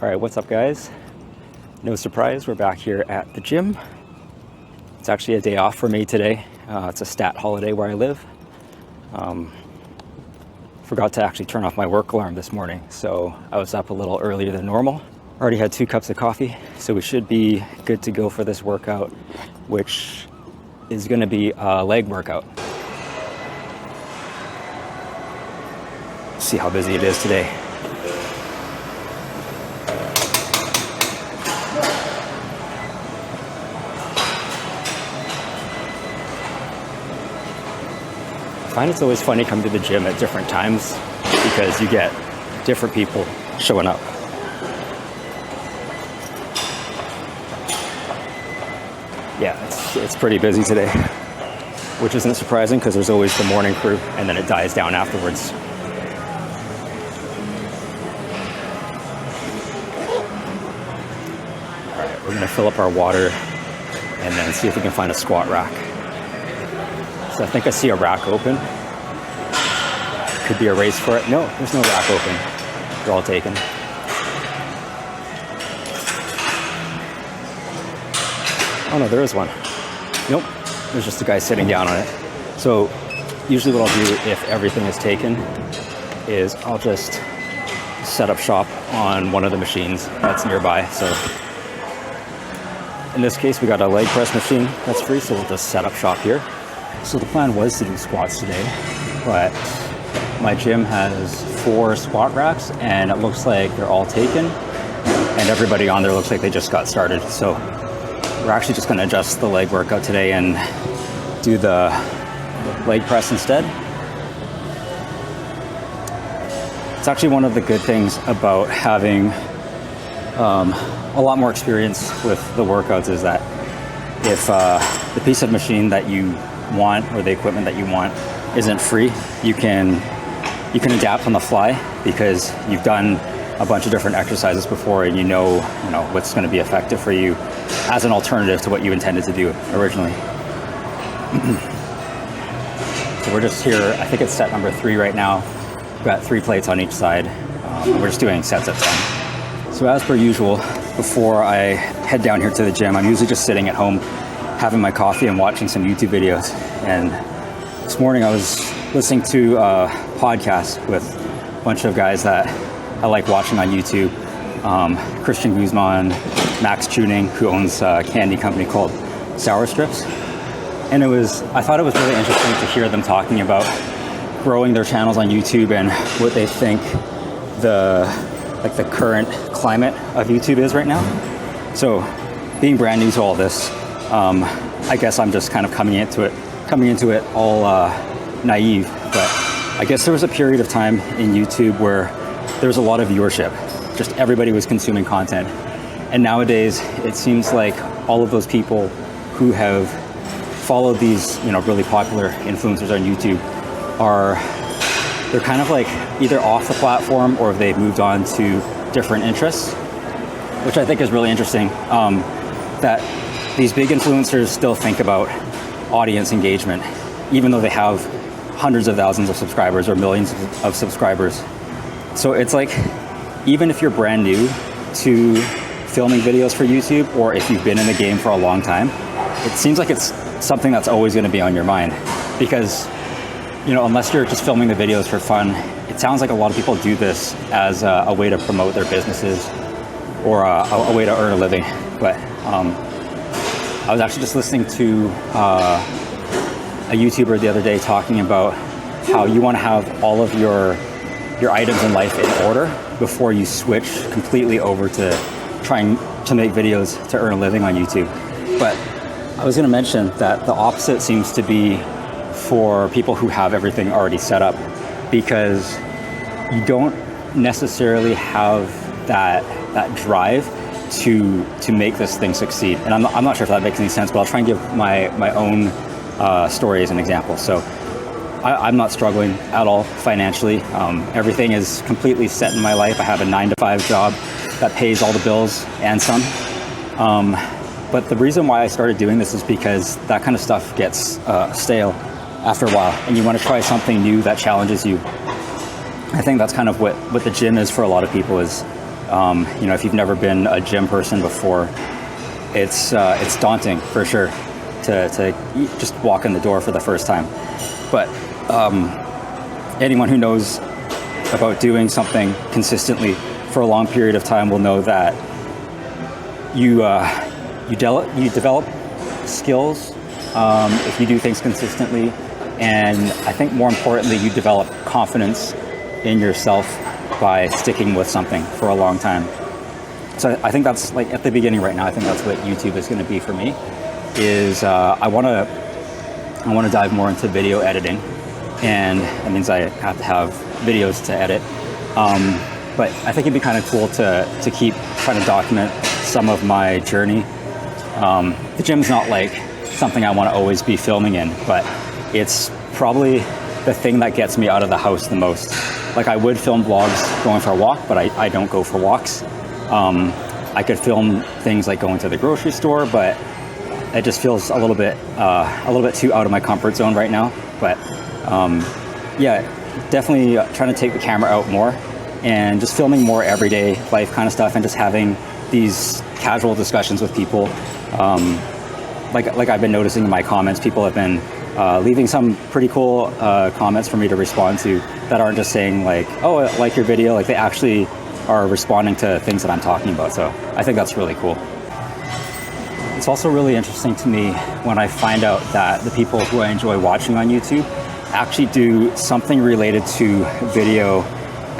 All right, what's up guys? No surprise, we're back here at the gym. It's actually a day off for me today. It's a stat holiday where I live. Forgot to actually turn off my work alarm this morning, so I was up a little earlier than normal. Already had 2 cups of coffee, so we should be good to go for this workout, which is gonna be a leg workout. See how busy it is today. I find it's always funny coming to the gym at different times because you get different people showing up. Yeah, it's pretty busy today, which isn't surprising because there's always the morning crew and then it dies down afterwards. All right, we're gonna fill up our water and then see if we can find a squat rack. So I think I see a rack open. Could be a race for it. No, there's no rack open. They're all taken. Oh no, there is one. Nope, there's just a guy sitting down on it. So usually what I'll do if everything is taken is I'll just set up shop on one of the machines that's nearby. So in this case, we got a leg press machine that's free, so we'll just set up shop here. So the plan was to do squats today, but my gym has 4 squat racks and it looks like they're all taken and everybody on there looks like they just got started. So we're actually just going to adjust the leg workout today and do the leg press instead. It's actually one of the good things about having a lot more experience with the workouts is that if the piece of machine that you want or the equipment that you want isn't free, you can adapt on the fly because you've done a bunch of different exercises before and you know what's going to be effective for you as an alternative to what you intended to do originally. So we're just here, I think it's set number 3 right now. We've got 3 plates on each side. We're just doing sets of 10. So as per usual, before I head down here to the gym, I'm usually just sitting at home having my coffee and watching some YouTube videos. And this morning I was listening to a podcast with a bunch of guys that I like watching on YouTube. Christian Guzman, Max Tuning, who owns a candy company called Sour Strips. And I thought it was really interesting to hear them talking about growing their channels on YouTube and what they think the current climate of YouTube is right now. So being brand new to all this, I guess I'm just kind of coming into it all naive, but I guess there was a period of time in YouTube where there was a lot of viewership. Just everybody was consuming content. And nowadays, it seems like all of those people who have followed these, really popular influencers on YouTube they're kind of like either off the platform or they've moved on to different interests, which I think is really interesting. That these big influencers still think about audience engagement, even though they have hundreds of thousands of subscribers or millions of subscribers. So it's like, even if you're brand new to filming videos for YouTube, or if you've been in the game for a long time, it seems like it's something that's always going to be on your mind. Because, unless you're just filming the videos for fun, it sounds like a lot of people do this as a way to promote their businesses or a way to earn a living. But I was actually just listening to a YouTuber the other day talking about how you want to have all of your items in life in order before you switch completely over to trying to make videos to earn a living on YouTube. But I was going to mention that the opposite seems to be for people who have everything already set up, because you don't necessarily have that drive to make this thing succeed. And I'm not sure if that makes any sense, but I'll try and give my own story as an example. So I'm not struggling at all financially. Everything is completely set in my life. I have a 9-to-5 job that pays all the bills and some. But the reason why I started doing this is because that kind of stuff gets stale after a while, and you want to try something new that challenges you. I think that's kind of what the gym is for a lot of people, is You know, if you've never been a gym person before, it's daunting for sure to just walk in the door for the first time. But anyone who knows about doing something consistently for a long period of time will know that you develop skills if you do things consistently, and I think more importantly, you develop confidence in yourself by sticking with something for a long time. So I think that's, like, at the beginning right now, I think that's what YouTube is going to be for me. Is I want to dive more into video editing, and that means I have to have videos to edit. But I think it'd be kind of cool to keep trying to document some of my journey. The gym's not like something I want to always be filming in, but it's probably the thing that gets me out of the house the most. Like, I would film vlogs going for a walk, but I don't go for walks. I could film things like going to the grocery store, but it just feels a little bit too out of my comfort zone right now. But yeah, definitely trying to take the camera out more and just filming more everyday life kind of stuff, and just having these casual discussions with people. Like I've been noticing in my comments, people have been leaving some pretty cool comments for me to respond to that aren't just saying like, oh, I like your video. Like, they actually are responding to things that I'm talking about. So I think that's really cool. It's also really interesting to me when I find out that the people who I enjoy watching on YouTube actually do something related to video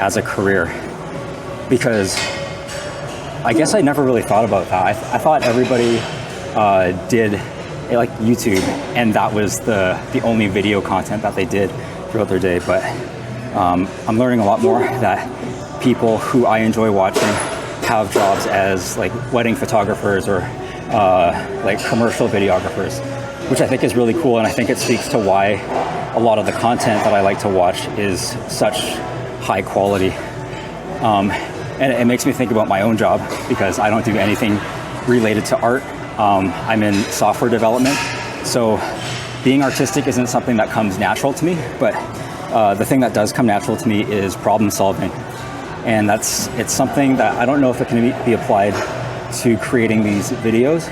as a career, because I guess I never really thought about that. I thought everybody did like YouTube, and that was the only video content that they did throughout their day. But I'm learning a lot more that people who I enjoy watching have jobs as like wedding photographers or like commercial videographers, which I think is really cool. And I think it speaks to why a lot of the content that I like to watch is such high quality. And it makes me think about my own job, because I don't do anything related to art. I'm in software development, so being artistic isn't something that comes natural to me, but the thing that does come natural to me is problem solving. And it's something that I don't know if it can be applied to creating these videos,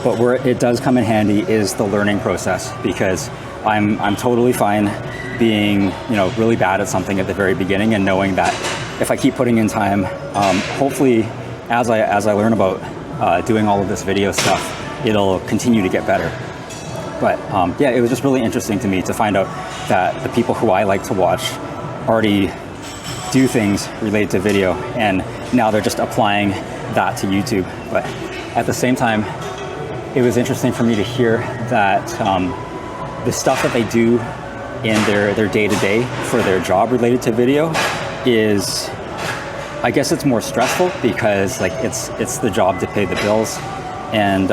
but where it does come in handy is the learning process, because I'm totally fine being, you know, really bad at something at the very beginning, and knowing that if I keep putting in time, hopefully as I learn about doing all of this video stuff, it'll continue to get better. But yeah, it was just really interesting to me to find out that the people who I like to watch already do things related to video, and now they're just applying that to YouTube. But at the same time, it was interesting for me to hear that the stuff that they do in their day-to-day for their job related to video is, I guess it's more stressful, because like it's the job to pay the bills, and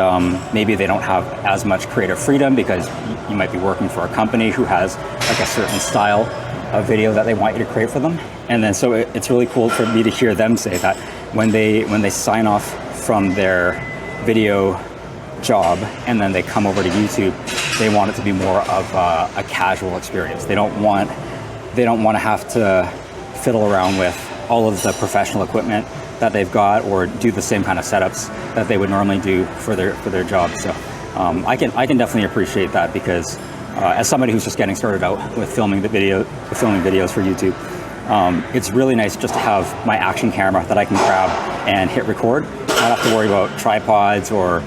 maybe they don't have as much creative freedom, because you might be working for a company who has like a certain style of video that they want you to create for them. And then so it's really cool for me to hear them say that when they sign off from their video job and then they come over to YouTube, they want it to be more of a casual experience. They don't want to have to fiddle around with all of the professional equipment that they've got, or do the same kind of setups that they would normally do for their job. So I can definitely appreciate that, because as somebody who's just getting started out with filming videos for YouTube, it's really nice just to have my Action camera that I can grab and hit record. I don't have to worry about tripods or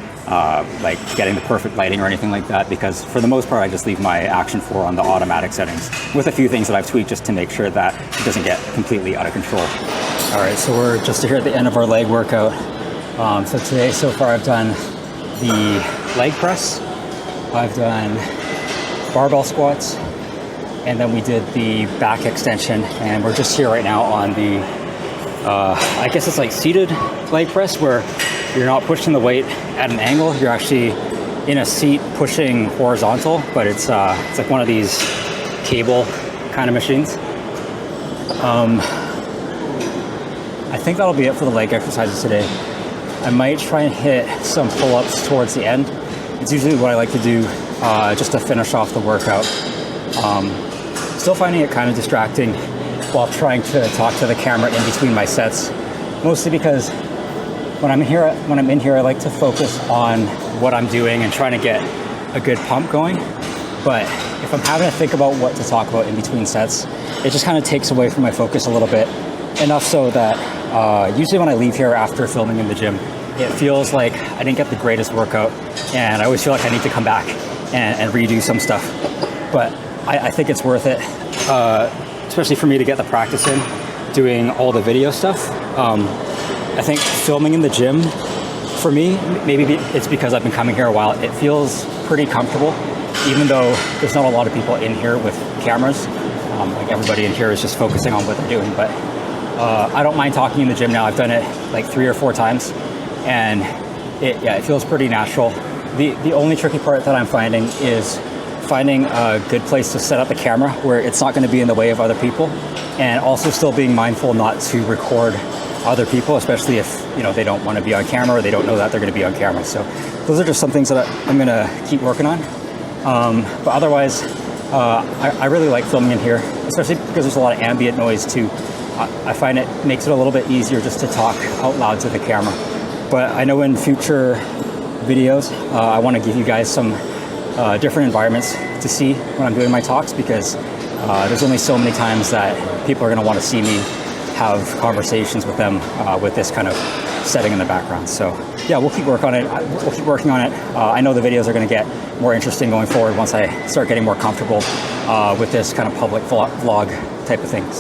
like getting the perfect lighting or anything like that, because for the most part I just leave my Action 4 on the automatic settings, with a few things that I've tweaked just to make sure that it doesn't get completely out of control. All right, so we're just here at the end of our leg workout. So today, so far, I've done the leg press, I've done barbell squats, and then we did the back extension. And we're just here right now on the, I guess it's like seated leg press, where you're not pushing the weight at an angle, you're actually in a seat pushing horizontal, but it's like one of these cable kind of machines. I think that'll be it for the leg exercises today. I might try and hit some pull-ups towards the end. It's usually what I like to do just to finish off the workout. Still finding it kind of distracting while trying to talk to the camera in between my sets, mostly because when I'm in here, I like to focus on what I'm doing and trying to get a good pump going. But if I'm having to think about what to talk about in between sets, it just kind of takes away from my focus a little bit. Enough so that usually when I leave here after filming in the gym, it feels like I didn't get the greatest workout, and I always feel like I need to come back and redo some stuff. But I think it's worth it, especially for me to get the practice in, doing all the video stuff. I think filming in the gym, for me, maybe it's because I've been coming here a while, it feels pretty comfortable, even though there's not a lot of people in here with cameras. Like everybody in here is just focusing on what they're doing. But I don't mind talking in the gym now. I've done it like 3 or 4 times, and it feels pretty natural. The only tricky part that I'm finding is finding a good place to set up the camera where it's not going to be in the way of other people, and also still being mindful not to record other people, especially if they don't want to be on camera or they don't know that they're going to be on camera. So those are just some things that I'm going to keep working on. But otherwise, I really like filming in here, especially because there's a lot of ambient noise too. I find it makes it a little bit easier just to talk out loud to the camera. But I know in future videos, I want to give you guys some different environments to see when I'm doing my talks, because there's only so many times that people are going to want to see me have conversations with them with this kind of setting in the background. So yeah, we'll keep working on it. We'll keep working on it. I know the videos are going to get more interesting going forward once I start getting more comfortable with this kind of public vlog type of things.